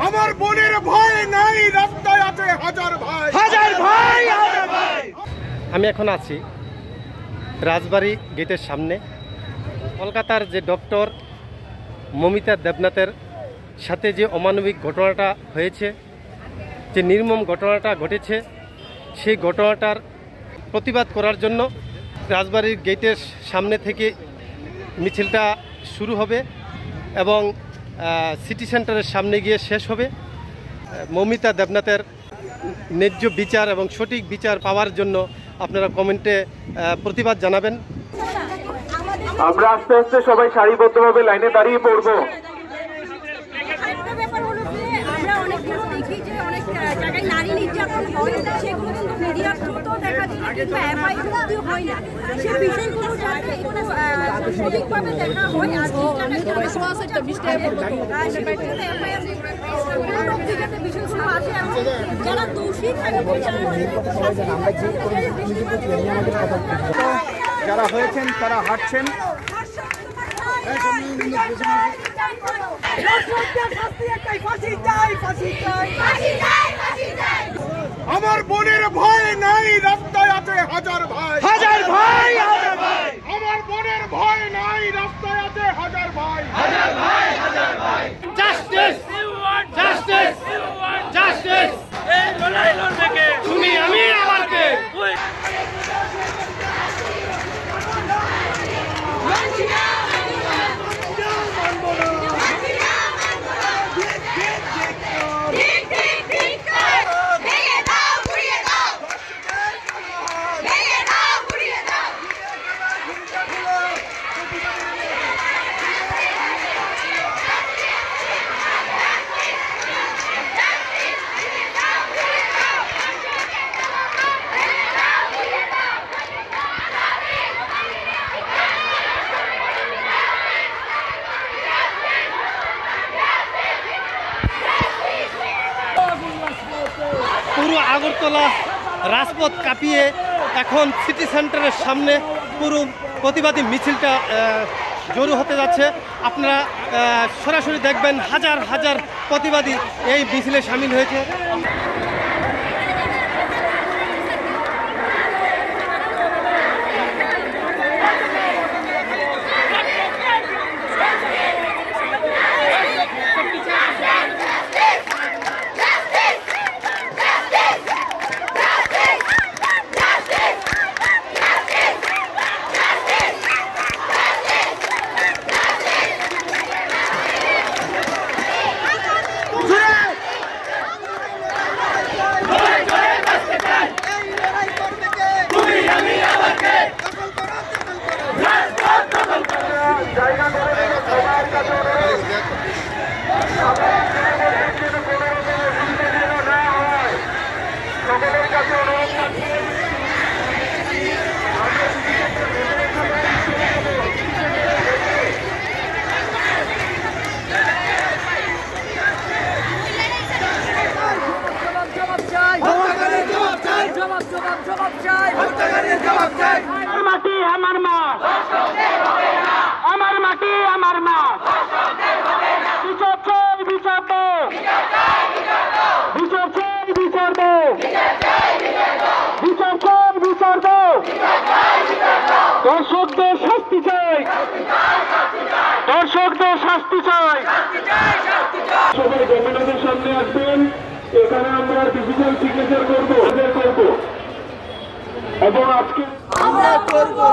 আমার বোনের ভয় নাই, রাস্তায় আছে হাজার ভাই, হাজার ভাই, হাজার ভাই। আমি এখন আছি রাজবাড়ী গেটের সামনে। কলকাতার যে ডক্টর মমিতা দেবনাথের সাথে যে অমানবিক ঘটনাটা হয়েছে, যে নির্মম ঘটনাটা ঘটেছে, সেই ঘটনাটার প্রতিবাদ করার জন্য রাজবাড়ীর গেটের সামনে থেকে মিছিলটা শুরু হবে এবং সিটি সেন্টারের সামনে গিয়ে শেষ হবে। মমিতা দেবনাথের ন্যায্য বিচার এবং সঠিক বিচার পাওয়ার জন্য আপনারা কমেন্টে প্রতিবাদ জানাবেন। আমরা আস্তে আস্তে সবাই সারিবদ্ধভাবে লাইনে দাঁড়িয়ে পড়বো। আমরা অনেকগুলো দেখি যে অনেক জায়গায় নারী নির্যাতন হয়, সেগুলো কিন্তু মিডিয়ার থ্রুতেও দেখা যায় কিংবা এফআইআর মধ্যেও হয় না। সেই বিষয়গুলো যাতে একটু সঠিকভাবে দেখা হয় আর যাতে বিষয়গুলো আসে এবং যারা দোষী থাকে যারা হয়েছেন তারা হাঁটছেন। আমার বোনের ভয় নাই, রাস্তায় আছে হাজার ভাই, হাজার ভাই, হাজার ভাই। আমার বোনের ভয় নাই, রাস্তায় আছে হাজার ভাই, হাজার ভাই, হাজার ভাই। Justice, justice, justice. এই লড়াই লড়বে কে? তুমি, আমি, আমাকে। পুরো আগরতলা রাজপথ কাঁপিয়ে এখন সিটি সেন্টারের সামনে পুরো প্রতিবাদী মিছিলটা জড়ো হতে যাচ্ছে। আপনারা সরাসরি দেখবেন হাজার হাজার প্রতিবাদী এই মিছিলে সামিল হয়েছে। আমার মাটি আমার মা, আমার মাটি আমার মা। বিচার চাই, বিচার দাও, বিচার চাই, বিচার দাও, বিচার চাই, বিচার দাও। দর্শকদের শাস্তি চাই, দর্শকদের শাস্তি চাই। সবাই ক্যামেরাদের সামনে আসবেন। এখানে আমরা ডিজিটাল সিগনেচার করবো এবং আজকে আমরা করবো।